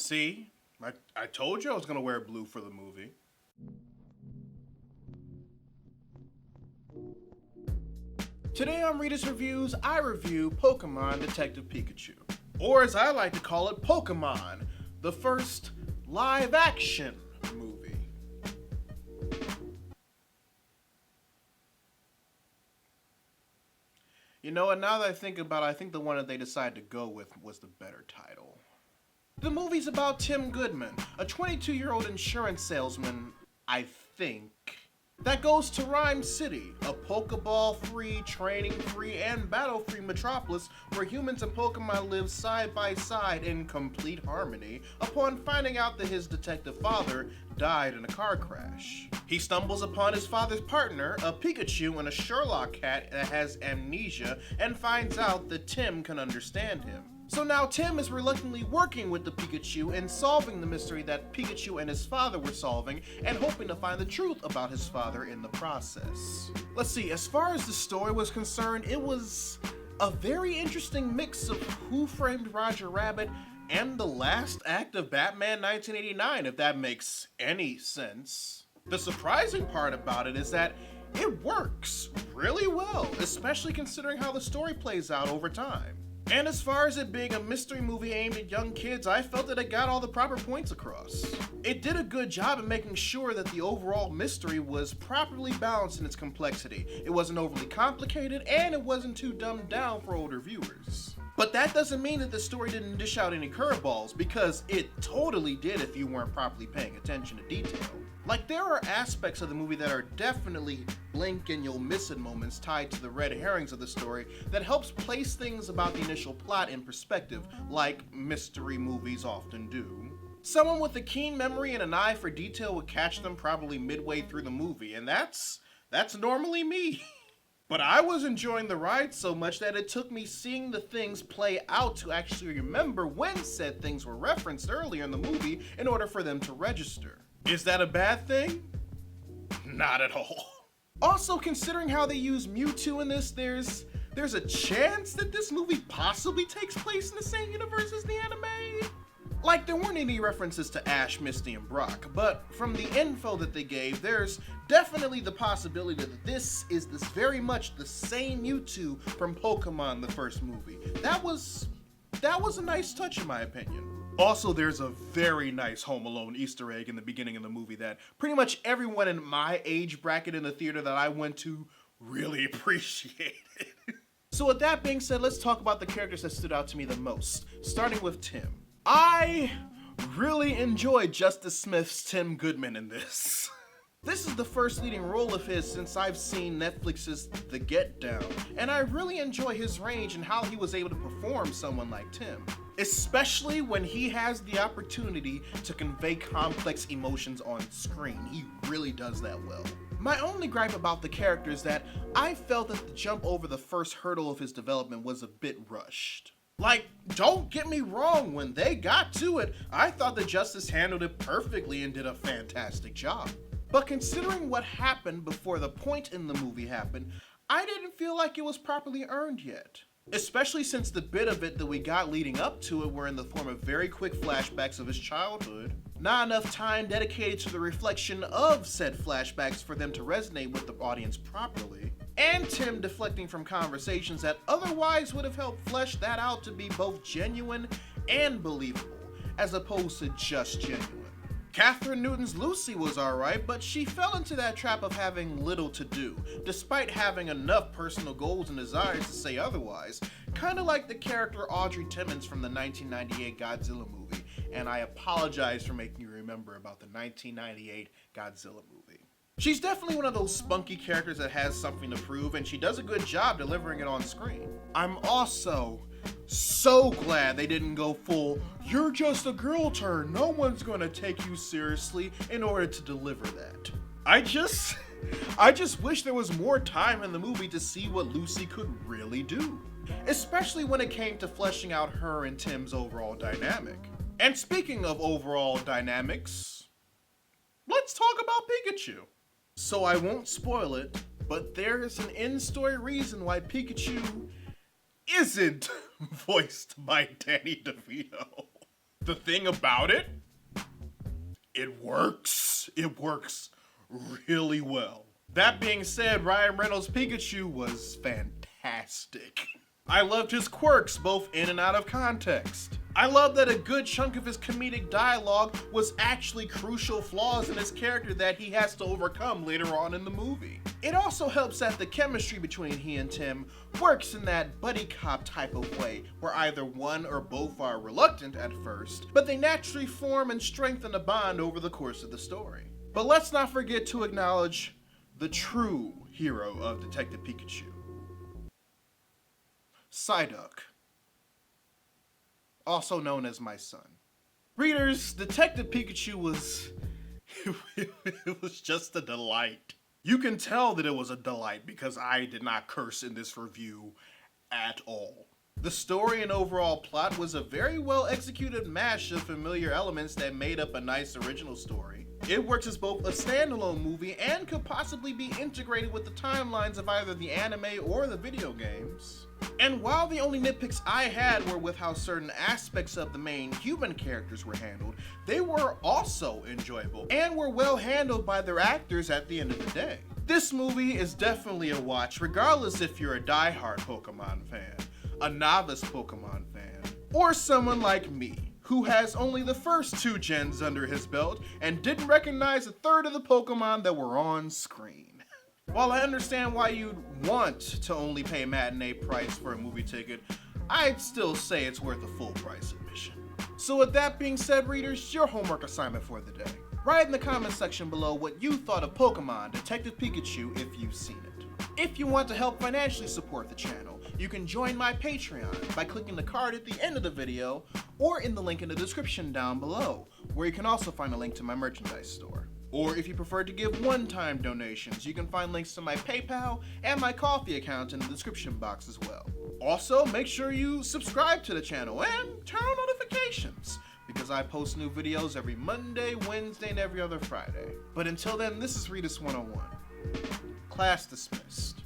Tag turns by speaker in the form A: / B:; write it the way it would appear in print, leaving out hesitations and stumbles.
A: See? I told you I was gonna wear blue for the movie. Today on Readus Reviews, I review Pokémon Detective Pikachu. Or as I like to call it, Pokémon, the first live-action movie. You know, and now that I think about it, I think the one that they decided to go with was the better title. The movie's about Tim Goodman, a 22-year-old insurance salesman, I think, that goes to Rhyme City, a Pokeball-free, training-free, and battle-free metropolis where humans and Pokemon live side by side in complete harmony upon finding out that his detective father died in a car crash. He stumbles upon his father's partner, a Pikachu and a Sherlock cat that has amnesia, and finds out that Tim can understand him. So now Tim is reluctantly working with the Pikachu and solving the mystery that Pikachu and his father were solving and hoping to find the truth about his father in the process. Let's see, as far as the story was concerned, it was a very interesting mix of Who Framed Roger Rabbit and the last act of Batman 1989, if that makes any sense. The surprising part about it is that it works really well, especially considering how the story plays out over time. And as far as it being a mystery movie aimed at young kids, I felt that it got all the proper points across. It did a good job in making sure that the overall mystery was properly balanced in its complexity. It wasn't overly complicated, and it wasn't too dumbed down for older viewers. But that doesn't mean that the story didn't dish out any curveballs, because it totally did if you weren't properly paying attention to detail. Like, there are aspects of the movie that are definitely blink and you'll miss it moments tied to the red herrings of the story that helps place things about the initial plot in perspective, like mystery movies often do. Someone with a keen memory and an eye for detail would catch them probably midway through the movie, and that's normally me. But I was enjoying the ride so much that it took me seeing the things play out to actually remember when said things were referenced earlier in the movie in order for them to register. Is that a bad thing? Not at all. Also, considering how they use Mewtwo in this, there's a chance that this movie possibly takes place in the same universe as the anime? Like, there weren't any references to Ash, Misty, and Brock, but from the info that they gave, there's definitely the possibility that this is very much the same Mewtwo from Pokemon the first movie. That was a nice touch in my opinion. Also, there's a very nice Home Alone Easter egg in the beginning of the movie that pretty much everyone in my age bracket in the theater that I went to really appreciated. So with that being said, let's talk about the characters that stood out to me the most, starting with Tim. I really enjoyed Justice Smith's Tim Goodman in this. This is the first leading role of his since I've seen Netflix's The Get Down, and I really enjoy his range and how he was able to perform someone like Tim. Especially when he has the opportunity to convey complex emotions on screen. He really does that well. My only gripe about the character is that I felt that the jump over the first hurdle of his development was a bit rushed. Like, don't get me wrong, when they got to it, I thought that Justice handled it perfectly and did a fantastic job. But considering what happened before the point in the movie happened, I didn't feel like it was properly earned yet. Especially since the bit of it that we got leading up to it were in the form of very quick flashbacks of his childhood. Not enough time dedicated to the reflection of said flashbacks for them to resonate with the audience properly. And Tim deflecting from conversations that otherwise would have helped flesh that out to be both genuine and believable, as opposed to just genuine. Kathryn Newton's Lucy was alright, but she fell into that trap of having little to do, despite having enough personal goals and desires to say otherwise, kinda like the character Audrey Timmons from the 1998 Godzilla movie, and I apologize for making you remember about the 1998 Godzilla movie. She's definitely one of those spunky characters that has something to prove, and she does a good job delivering it on screen. I'm also so glad they didn't go full, "You're just a girl" turn, no one's gonna take you seriously in order to deliver that. I just wish there was more time in the movie to see what Lucy could really do. Especially when it came to fleshing out her and Tim's overall dynamic. And speaking of overall dynamics, let's talk about Pikachu. So I won't spoil it, but there's an in-story reason why Pikachu isn't voiced by Danny DeVito. the thing about it, it works. It works really well. That being said, Ryan Reynolds' Pikachu was fantastic. I loved his quirks, both in and out of context. I love that a good chunk of his comedic dialogue was actually crucial flaws in his character that he has to overcome later on in the movie. It also helps that the chemistry between he and Tim works in that buddy cop type of way, where either one or both are reluctant at first, but they naturally form and strengthen a bond over the course of the story. But let's not forget to acknowledge the true hero of Detective Pikachu. Psyduck, also known as my son. Readers, Detective Pikachu was... it was just a delight. You can tell that it was a delight because I did not curse in this review at all. The story and overall plot was a very well executed mash of familiar elements that made up a nice original story. It works as both a standalone movie and could possibly be integrated with the timelines of either the anime or the video games. And while the only nitpicks I had were with how certain aspects of the main human characters were handled, they were also enjoyable and were well handled by their actors at the end of the day. This movie is definitely a watch regardless if you're a die-hard Pokemon fan, a novice Pokemon fan, or someone like me, who has only the first 2 gens under his belt and didn't recognize a third of the Pokemon that were on screen. While I understand why you'd want to only pay matinee price for a movie ticket, I'd still say it's worth a full price admission. So with that being said, readers, your homework assignment for the day. Write in the comment section below what you thought of Pokemon Detective Pikachu if you've seen it. If you want to help financially support the channel, you can join my Patreon by clicking the card at the end of the video or in the link in the description down below, where you can also find a link to my merchandise store. Or if you prefer to give one-time donations, you can find links to my PayPal and my Ko-fi account in the description box as well. Also, make sure you subscribe to the channel and turn on notifications, because I post new videos every Monday, Wednesday, and every other Friday. But until then, this is Readus 101. Class dismissed.